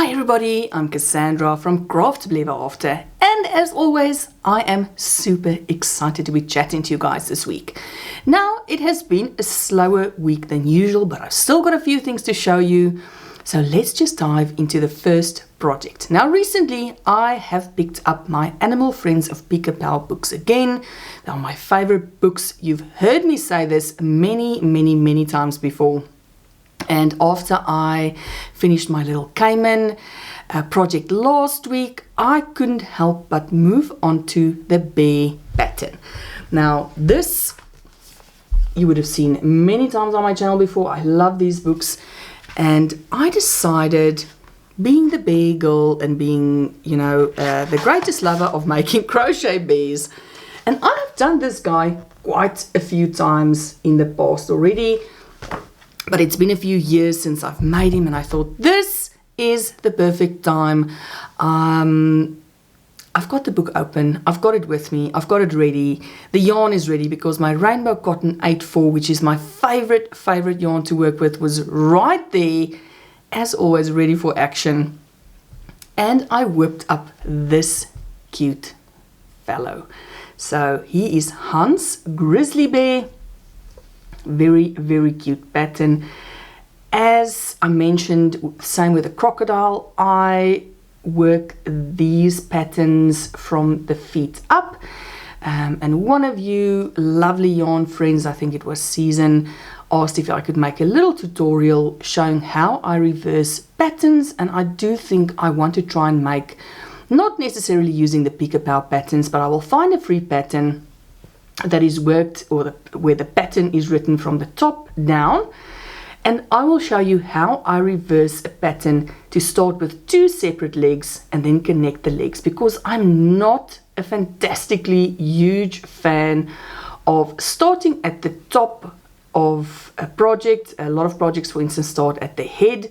Hi everybody, I'm Cassandra from Craft Beleven After, and as always I am super excited to be chatting to you guys this week. Now it has been a slower week than usual, but I've still got a few things to show you, so let's just dive into the first project. Now recently I have picked up my Animal Friends of Pica Power books again. They are my favorite books. You've heard me say this many times before. And after I finished my little Cayman project last week, I couldn't help but move on to the bear pattern. Now this you would have seen many times on my channel before. I love these books, and I decided, being the bear girl and being, you know, the greatest lover of making crochet bears, and I've done this guy quite a few times in the past already. But it's been a few years since I've made him, and I thought this is the perfect time. I've got the book open, I've got it with me, I've got it ready. The yarn is ready because my Rainbow Cotton 8/4, which is my favorite yarn to work with, was right there, as always, ready for action. And I whipped up this cute fellow. So he is Hans Grizzly Bear. Very cute pattern. As I mentioned, same with the crocodile, I work these patterns from the feet up, and one of you lovely yarn friends, I think it was Season, asked if I could make a little tutorial showing how I reverse patterns, and I do think I want to try and make, not necessarily using the Pica Power patterns, but I will find a free pattern that is worked, or where the pattern is written from the top down, and I will show you how I reverse a pattern to start with 2 separate legs and then connect the legs, because I'm not a fantastically huge fan of starting at the top of a project. A lot of projects, for instance, start at the head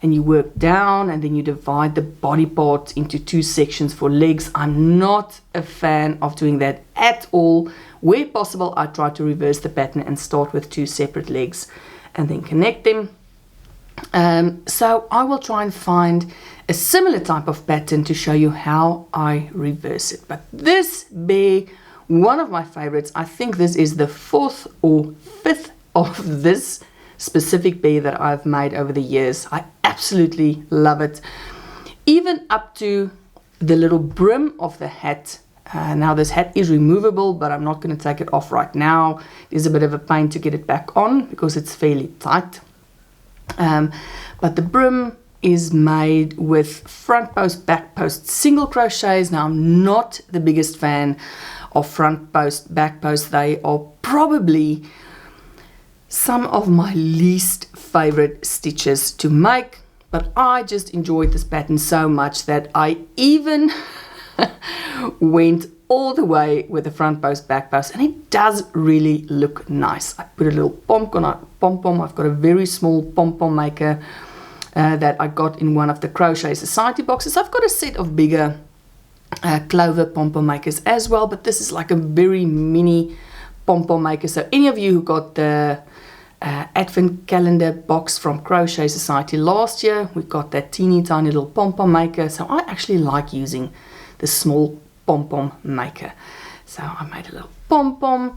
and you work down and then you divide the body part into 2 sections for legs. I'm not a fan of doing that at all. Where possible, I try to reverse the pattern and start with 2 separate legs and then connect them. So I will try and find a similar type of pattern to show you how I reverse it. But this bear, one of my favorites, I think this is the 4th or 5th of this specific bear that I've made over the years. I absolutely love it, even up to the little brim of the hat. Now this hat is removable, but I'm not going to take it off right now. It's a bit of a pain to get it back on because it's fairly tight, but the brim is made with front post, back post single crochets. Now I'm not the biggest fan of front post, back post. They are probably some of my least favorite stitches to make, but I just enjoyed this pattern so much that I even went all the way with the front post, back post, and it does really look nice. I put a little pom-pom. I've got a very small pom-pom maker that I got in one of the Crochet Society boxes. I've got a set of bigger clover pom-pom makers as well, but this is like a very mini pom-pom maker. So any of you who got the advent calendar box from Crochet Society last year, we got that teeny tiny little pom-pom maker. So I actually like using the small pom-pom maker. So I made a little pom-pom.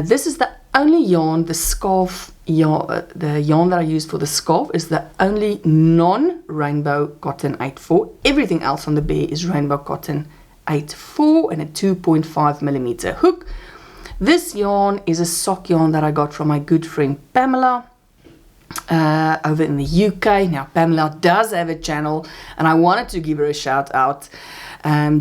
This is the only yarn, the scarf yarn, the yarn that I use for the scarf is the only non-Rainbow Cotton 8/4. Everything else on the bear is Rainbow Cotton 8/4 and a 2.5mm hook. This yarn is a sock yarn that I got from my good friend Pamela over in the UK. Now Pamela does have a channel and I wanted to give her a shout out.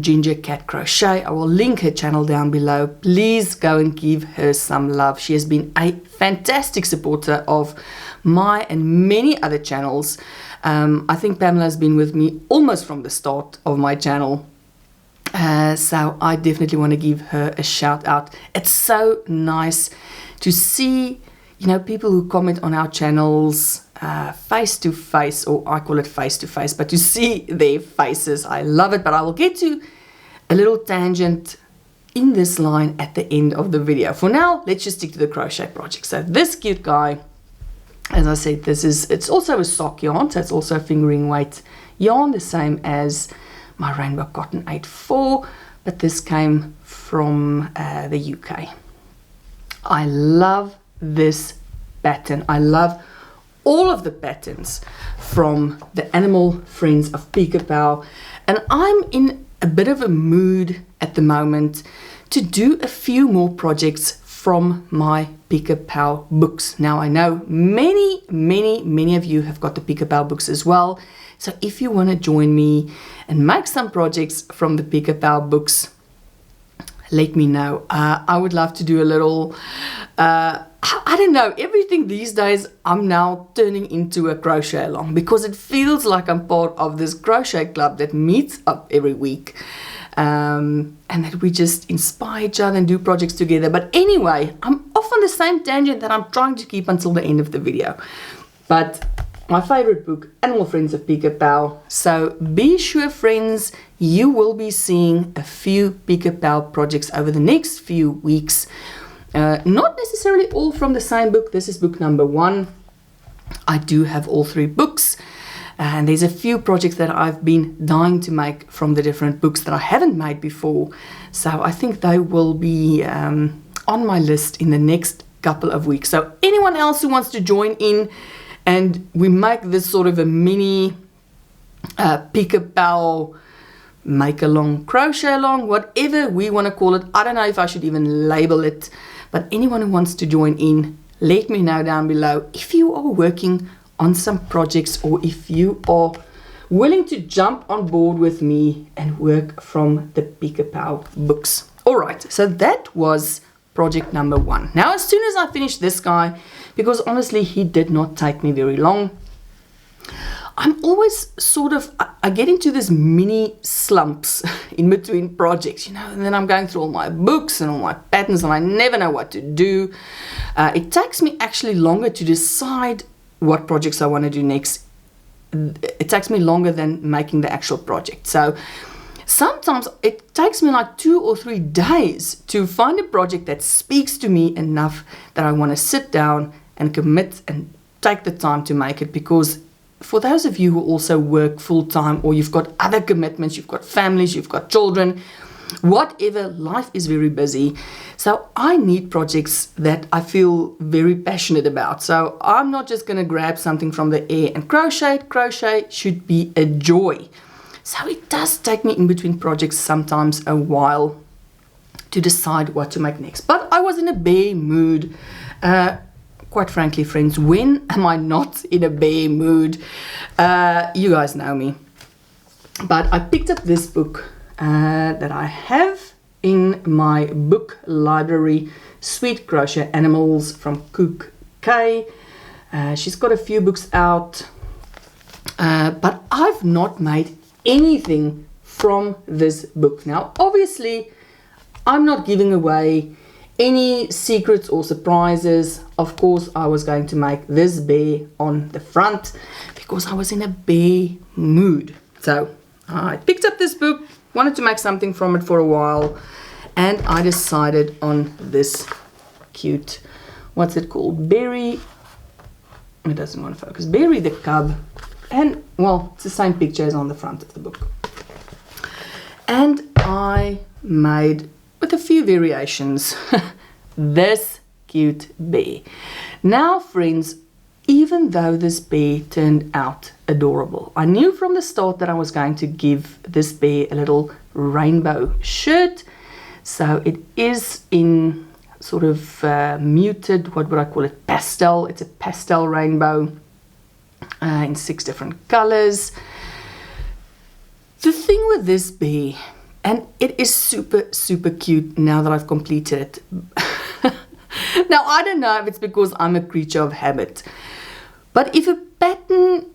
Ginger Cat Crochet. I will link her channel down below. Please go and give her some love. She has been a fantastic supporter of my and many other channels. I think Pamela has been with me almost from the start of my channel. So I definitely want to give her a shout out. It's so nice to see, you know, people who comment on our channels face to face, or I call it face to face, but to see their faces. I love it, but I will get to a little tangent in this line at the end of the video. For now, let's just stick to the crochet project. So this cute guy As I said, it's also a sock yarn, so it's also a fingering weight yarn, the same as my Rainbow Cotton 8/4, but this came from the UK. I love this pattern. I love all of the patterns from the Animal Friends of Pica, and I'm in a bit of a mood at the moment to do a few more projects from my Pica books. Now I know many of you have got the Pica books as well, so if you want to join me and make some projects from the Pica books, let me know. I would love to do a little, I don't know, everything these days I'm now turning into a crochet along, because it feels like I'm part of this crochet club that meets up every week, and that we just inspire each other and do projects together. But anyway, I'm off on the same tangent that I'm trying to keep until the end of the video. But my favorite book, Animal Friends of Pica. So be sure, friends, you will be seeing a few Pica projects over the next few weeks. Not necessarily all from the same book. This is book number 1. I do have all 3 books, and there's a few projects that I've been dying to make from the different books that I haven't made before. So I think they will be on my list in the next couple of weeks. So anyone else who wants to join in and we make this sort of a mini Pica make along, crochet along, whatever we want to call it. I don't know if I should even label it, but anyone who wants to join in, let me know down below if you are working on some projects, or if you are willing to jump on board with me and work from the Pica books. All right, so that was project number 1. Now, as soon as I finish this guy, because honestly he did not take me very long, I'm always sort of, I get into this mini slumps in between projects, you know, and then I'm going through all my books and all my patterns and I never know what to do. It takes me actually longer to decide what projects I want to do next. It takes me longer than making the actual project. So sometimes it takes me like 2 or 3 days to find a project that speaks to me enough that I want to sit down and commit and take the time to make it. Because for those of you who also work full-time, or you've got other commitments, you've got families, you've got children, whatever, life is very busy. So I need projects that I feel very passionate about. So I'm not just going to grab something from the air and crochet. Crochet should be a joy. So it does take me in between projects sometimes a while to decide what to make next. But I was in a bear mood. Quite frankly, friends, when am I not in a bear mood? You guys know me. But I picked up this book that I have in my book library, Sweet Crochet Animals from Khuc. She's got a few books out, but I've not made anything from this book. Now, obviously, I'm not giving away any secrets or surprises. Of course, I was going to make this bear on the front because I was in a bear mood. So I picked up this book, wanted to make something from it for a while, and I decided on this cute, what's it called? Berry, it doesn't want to focus, Berry the cub. And well, it's the same picture as on the front of the book. And I made, with a few variations, this cute bear. Now, friends, even though this bear turned out adorable, I knew from the start that I was going to give this bear a little rainbow shirt. So it is in sort of muted, what would I call it, pastel. It's a pastel rainbow in 6 different colors. The thing with this bear, and it is super cute now that I've completed it. Now, I don't know if it's because I'm a creature of habit, but if a pattern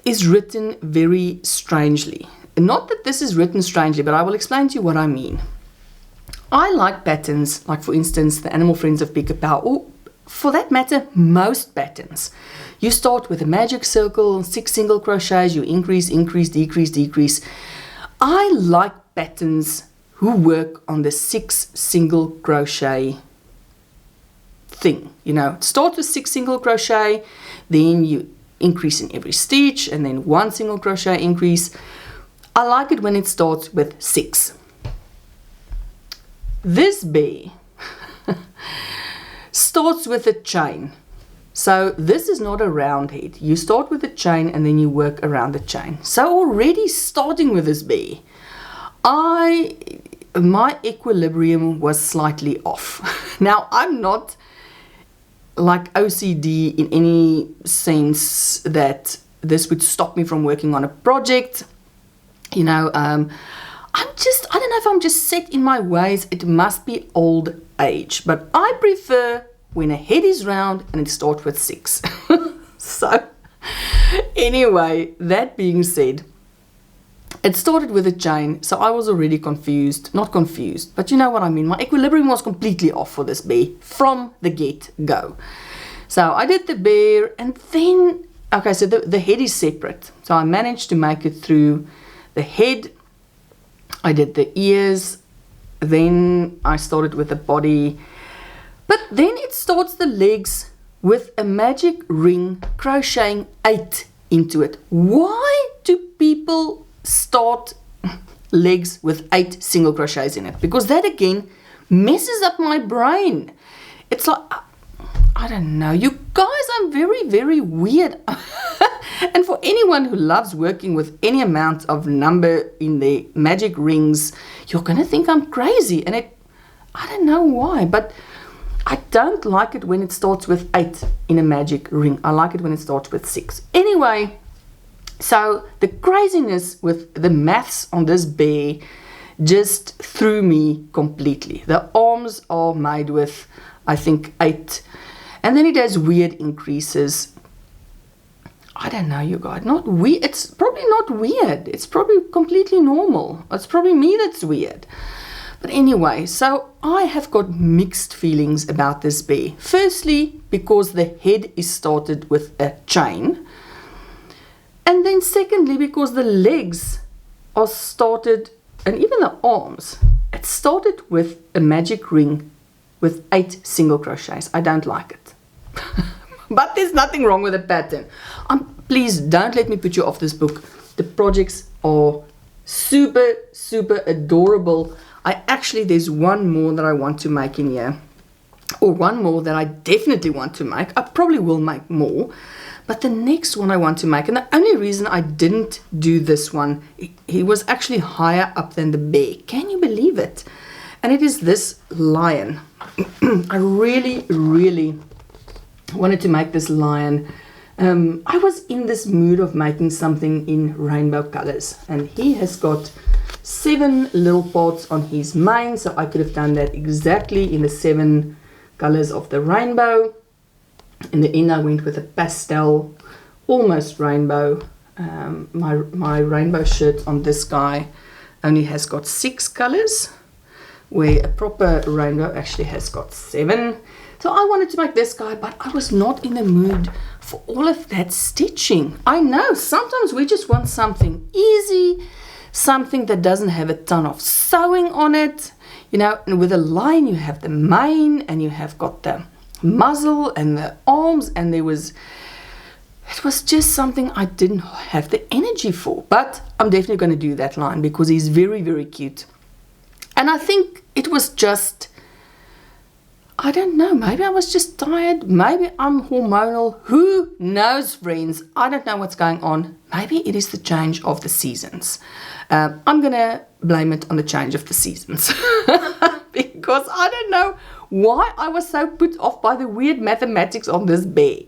is written very strangely, not that this is written strangely, but I will explain to you what I mean. I like patterns, like for instance, the Animal Friends of Pica, or for that matter, most patterns. You start with a magic circle, 6 single crochets, you increase, decrease. I like patterns who work on the 6 single crochet thing. You know, start with 6 single crochet, then you increase in every stitch, and then 1 single crochet increase. I like it when it starts with 6. This bear starts with a chain. So this is not a round head. You start with a chain and then you work around the chain. So already starting with this bear, my equilibrium was slightly off. Now, I'm not like OCD in any sense that this would stop me from working on a project. You know, I don't know if I'm just set in my ways. It must be old age. But I prefer when a head is round and it starts with 6. So, anyway, that being said, it started with a chain, so I was already confused. Not confused, but you know what I mean. My equilibrium was completely off for this bear from the get-go. So I did the bear, and then, okay, so the head is separate. So I managed to make it through the head. I did the ears, then I started with the body, but then it starts the legs with a magic ring, crocheting 8 into it. Why do people start legs with 8 single crochets in it? Because that again messes up my brain. It's like, I don't know, you guys, I'm very, very weird. And for anyone who loves working with any amount of number in their magic rings, you're going to think I'm crazy. And I don't know why, but I don't like it when it starts with 8 in a magic ring. I like it when it starts with 6. Anyway, so the craziness with the maths on this bear just threw me completely. The arms are made with, I think, 8. And then it has weird increases. I don't know, you guys. Not weird. It's probably not weird. It's probably completely normal. It's probably me that's weird. But anyway, so I have got mixed feelings about this bear. Firstly, because the head is started with a chain. And then secondly, because the legs are started, and even the arms, it started with a magic ring with 8 single crochets. I don't like it. But there's nothing wrong with the pattern. Please don't let me put you off this book. The projects are super, super adorable. There's one more that I want to make in here. Or one more that I definitely want to make. I probably will make more. But the next one I want to make, and the only reason I didn't do this one, he was actually higher up than the bear. Can you believe it? And it is this lion. I really, really wanted to make this lion. I was in this mood of making something in rainbow colors, and he has got 7 little parts on his mane, so I could have done that exactly in the 7 colors of the rainbow. In the end I went with a pastel, almost rainbow. My rainbow shirt on this guy only has got 6 colors, where a proper rainbow actually has got 7. So I wanted to make this guy, but I was not in the mood for all of that stitching. I know, sometimes we just want something easy, something that doesn't have a ton of sewing on it. You know, and with a lion you have the mane, and you have got the muzzle and the arms, and it was just something I didn't have the energy for. But I'm definitely going to do that lion because he's very, very cute. And I think it was just, I don't know, maybe I was just tired, maybe I'm hormonal, who knows, friends? I don't know what's going on. Maybe it is the change of the seasons. I'm gonna blame it on the change of the seasons because I don't know why I was so put off by the weird mathematics on this bear.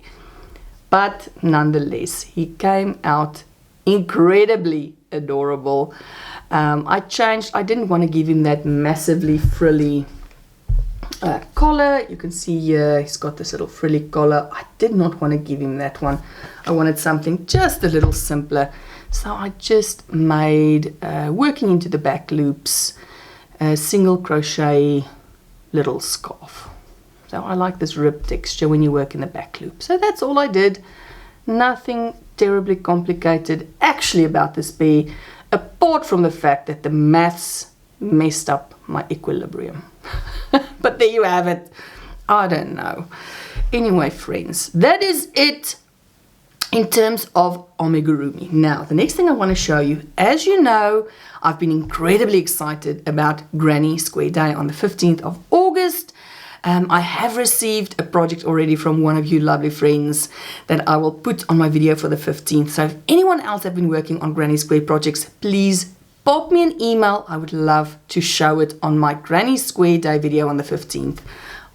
But nonetheless, he came out incredibly adorable. I didn't want to give him that massively frilly collar. You can see here he's got this little frilly collar. I did not want to give him that one. I wanted something just a little simpler, so I just made working into the back loops a single crochet little scarf. So I like this rib texture when you work in the back loop. So that's all I did. Nothing terribly complicated actually about this bear, apart from the fact that the maths messed up my equilibrium. But there you have it. I don't know. Anyway, friends, that is it in terms of amigurumi. Now, the next thing I want to show you, as you know, I've been incredibly excited about Granny Square Day on the 15th of August. I have received a project already from one of you lovely friends that I will put on my video for the 15th. So if anyone else have been working on Granny Square projects, please pop me an email. I would love to show it on my Granny Square Day video on the 15th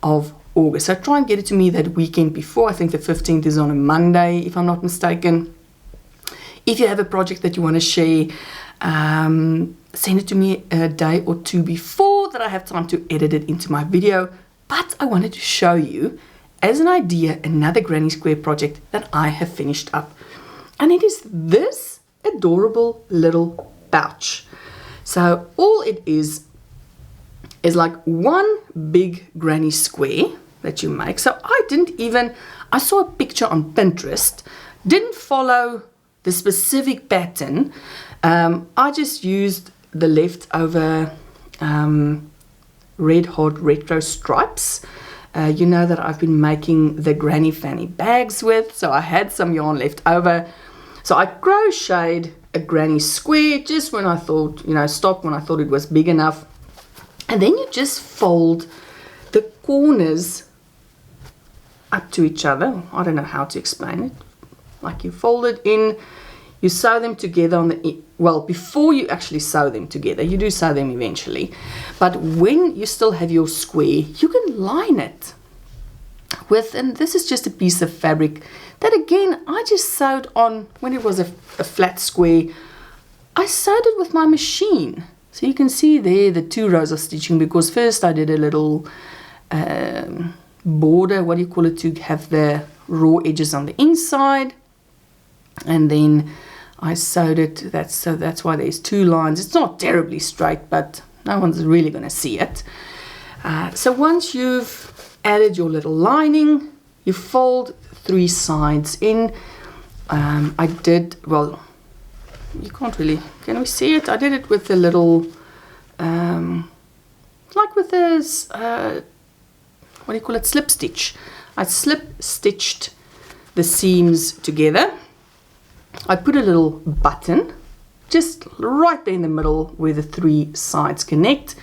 of August. So try and get it to me that weekend before. I think the 15th is on a Monday, if I'm not mistaken. If you have a project that you want to share, send it to me a day or two before that I have time to edit it into my video. But I wanted to show you, as an idea, another Granny Square project that I have finished up. And it is this adorable little pouch. So all it is like one big granny square that you make. So I saw a picture on Pinterest, didn't follow the specific pattern. I just used the leftover Red Hot Retro stripes. You know that I've been making the granny fanny bags with, so I had some yarn left over. So I crocheted a granny square just when I thought, stopped when I thought it was big enough. And then you just fold the corners up to each other. I don't know how to explain it. Like you fold it in, you sew them together on the, well, before you actually sew them together, you do sew them eventually. But when you still have your square, you can line it with, and this is just a piece of fabric that again, I just sewed on when it was a flat square. I sewed it with my machine. So you can see there the 2 rows of stitching, because first I did a little border, what do you call it, to have the raw edges on the inside. And then I sewed it, that's why there's 2 lines. It's not terribly straight, but no one's really going to see it. So once you've added your little lining, you fold 3 sides in. I did, well, you can't really, can we see it? I did it with a little, like with this, what do you call it, slip stitch. I slip stitched the seams together. I put a little button just right there in the middle where the 3 sides connect.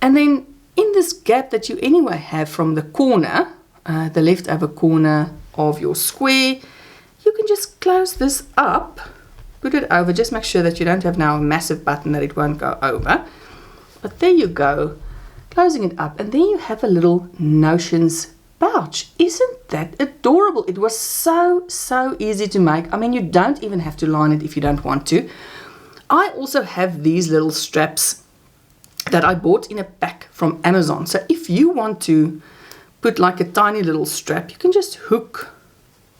And then in this gap that you anyway have from the corner, the leftover corner of your square, you can just close this up, put it over, just make sure that you don't have now a massive button that it won't go over. But there you go, closing it up, and then you have a little notions pouch. Isn't that adorable? It was so easy to make. I mean, you don't even have to line it if you don't want to. I also have these little straps that I bought in a pack from Amazon. So if you want to put like a tiny little strap, you can just hook,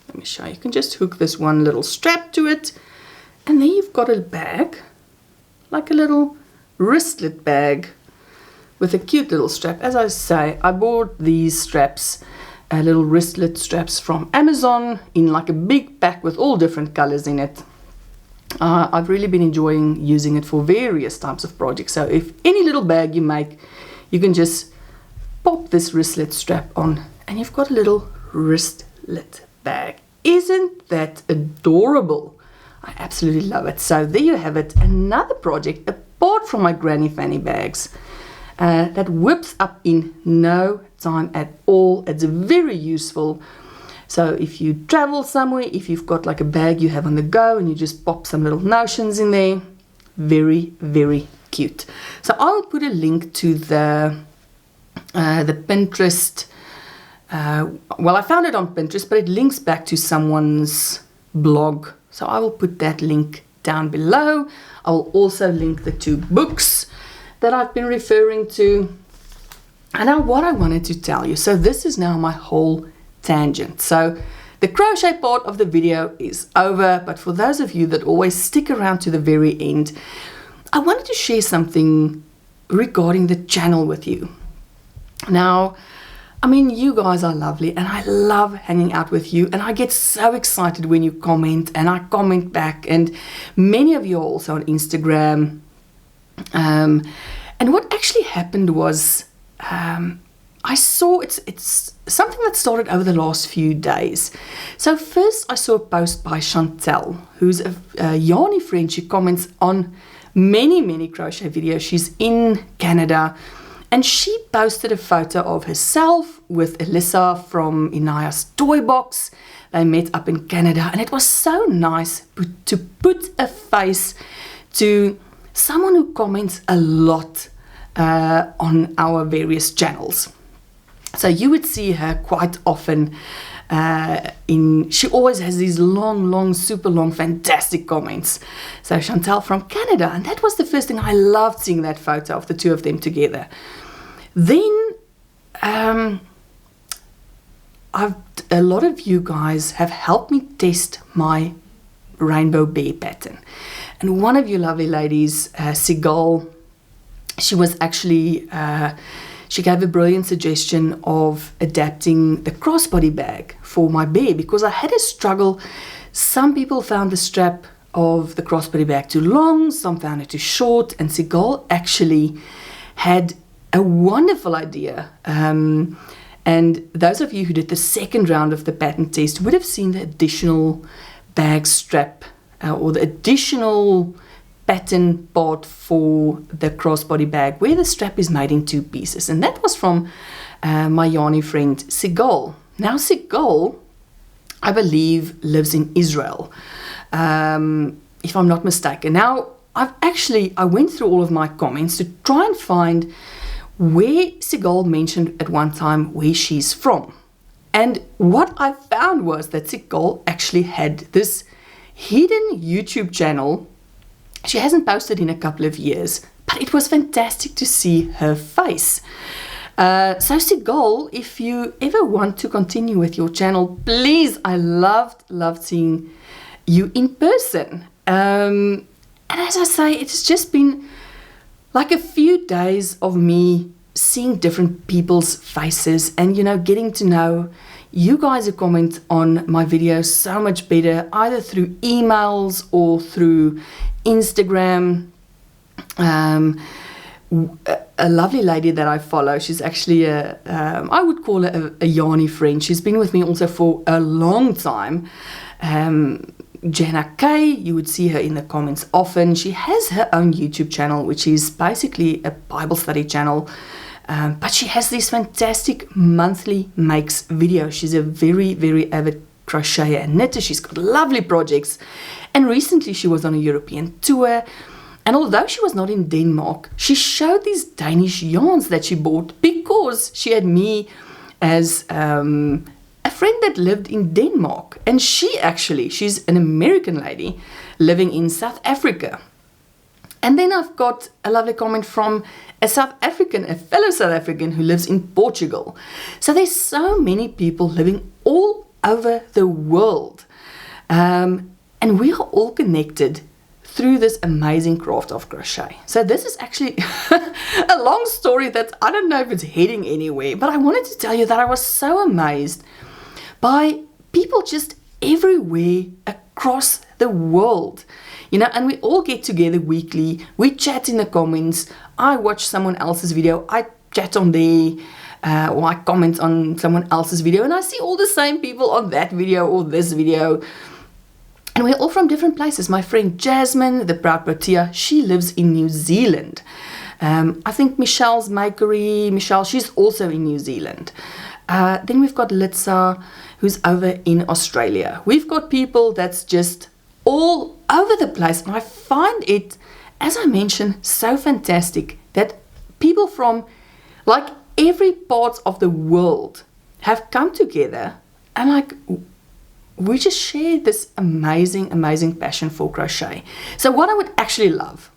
let me show you, you can just hook this one little strap to it, and then you've got a bag, like a little wristlet bag with a cute little strap. As I say, I bought these straps, little wristlet straps from Amazon in like a big pack with all different colors in it. I've really been enjoying using it for various types of projects. So if any little bag you make, you can just pop this wristlet strap on and you've got a little wristlet bag. Isn't that adorable? I absolutely love it. So there you have it, another project apart from my granny fanny bags that whips up in no time at all. It's very useful. So if you travel somewhere, if you've got like a bag you have on the go and you just pop some little notions in there, very cute. So I'll put a link to the Pinterest. Well, I found it on Pinterest, but it links back to someone's blog. So I will put that link down below. I will also link the 2 books that I've been referring to. And now what I wanted to tell you. So this is now my whole tangent. So the crochet part of the video is over, but for those of you that always stick around to the very end, I wanted to share something regarding the channel with you. Now, I mean, you guys are lovely and I love hanging out with you, and I get so excited when you comment and I comment back, and many of you are also on Instagram. And what actually happened was I saw it's something that started over the last few days. So first I saw a post by Chantel, who's a yarny friend. She comments on many crochet videos. She's in Canada, and she posted a photo of herself with Alyssa from Inaya's Toy Box. They met up in Canada, and it was so nice to put a face to someone who comments a lot on our various channels. So you would see her quite often she always has these long, super long, fantastic comments. So Chantel from Canada, and that was the first thing. I loved seeing that photo of the two of them together. Then a lot of you guys have helped me test my rainbow bear pattern. And one of you lovely ladies, Sigal, she was actually, she gave a brilliant suggestion of adapting the crossbody bag for my bear, because I had a struggle. Some people found the strap of the crossbody bag too long, some found it too short, and Sigal actually had a wonderful idea. And those of you who did the second round of the pattern test would have seen the additional bag strap or the additional pattern part for the crossbody bag, where the strap is made in two pieces. And that was from my yarny friend Sigal. Now Sigal, I believe, lives in Israel, if I'm not mistaken. Now I went through all of my comments to try and find where Sigal mentioned at one time where she's from. And what I found was that Sigal actually had this hidden YouTube channel. She hasn't posted in a couple of years, but it was fantastic to see her face. So Sigal, if you ever want to continue with your channel, please, I loved seeing you in person. And as I say, it's just been like a few days of me seeing different people's faces and, getting to know you guys who comment on my videos so much better, either through emails or through Instagram. A lovely lady that I follow, she's actually I would call her a yarny friend. She's been with me also for a long time. Janna Kay, you would see her in the comments often. She has her own YouTube channel, which is basically a Bible study channel. But she has these fantastic monthly makes videos. She's a very avid crocheter and knitter. She's got lovely projects. And recently she was on a European tour. And although she was not in Denmark, she showed these Danish yarns that she bought because she had me as a friend that lived in Denmark. And she's an American lady living in South Africa. And then I've got a lovely comment from a fellow South African who lives in Portugal. So there's so many people living all over the world. And we are all connected through this amazing craft of crochet. So this is actually a long story that I don't know if it's heading anywhere, but I wanted to tell you that I was so amazed by people just everywhere across the world. And we all get together weekly, we chat in the comments, I watch someone else's video, I chat on there, or I comment on someone else's video, and I see all the same people on that video or this video. And we're all from different places. My friend Jasmine, the proud protea, she lives in New Zealand. I think Michelle's Makery, she's also in New Zealand. Then we've got Litsa, who's over in Australia. We've got people that's just all over the place. And I find it, as I mentioned, so fantastic that people from like every part of the world have come together and we just share this amazing passion for crochet. So what I would actually love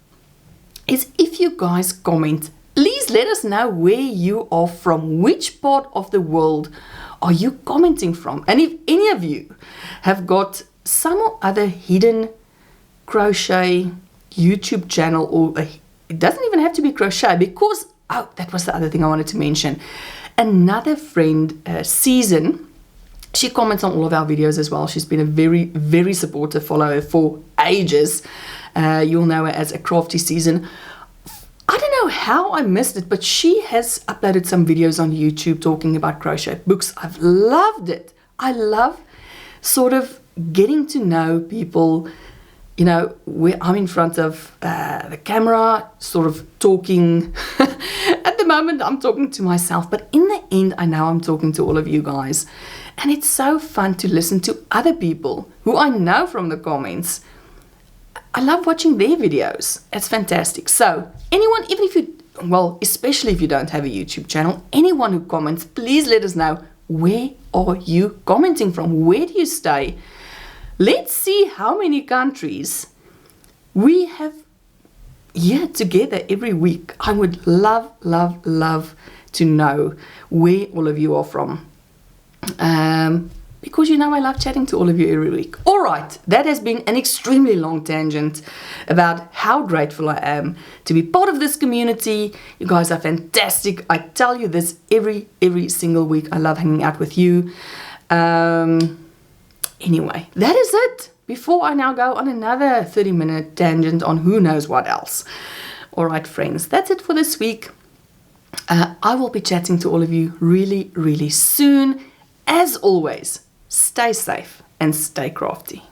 is if you guys comment, please let us know where you are from, which part of the world are you commenting from, and if any of you have got some or other hidden crochet YouTube channel, or it doesn't even have to be crochet, because that was the other thing I wanted to mention. Another friend, Season, she comments on all of our videos as well. She's been a very supportive follower for ages. You'll know her as a crafty Season. I don't know how I missed it, but she has uploaded some videos on YouTube talking about crochet books. I've loved it. I love sort of getting to know people, you know, where I'm in front of the camera, sort of talking. At the moment, I'm talking to myself, but in the end, I know I'm talking to all of you guys. And it's so fun to listen to other people who I know from the comments. I love watching their videos. It's fantastic. So anyone, even if you, well, especially if you don't have a YouTube channel, anyone who comments, please let us know, where are you commenting from? Where do you stay? Let's see how many countries we have here together every week. I would love, love, love to know where all of you are from. Because you know I love chatting to all of you every week. All right, that has been an extremely long tangent about how grateful I am to be part of this community. You guys are fantastic. I tell you this every single week. I love hanging out with you. Anyway, that is it. Before I now go on another 30-minute tangent on who knows what else. All right, friends, that's it for this week. I will be chatting to all of you really soon. As always, stay safe and stay crafty.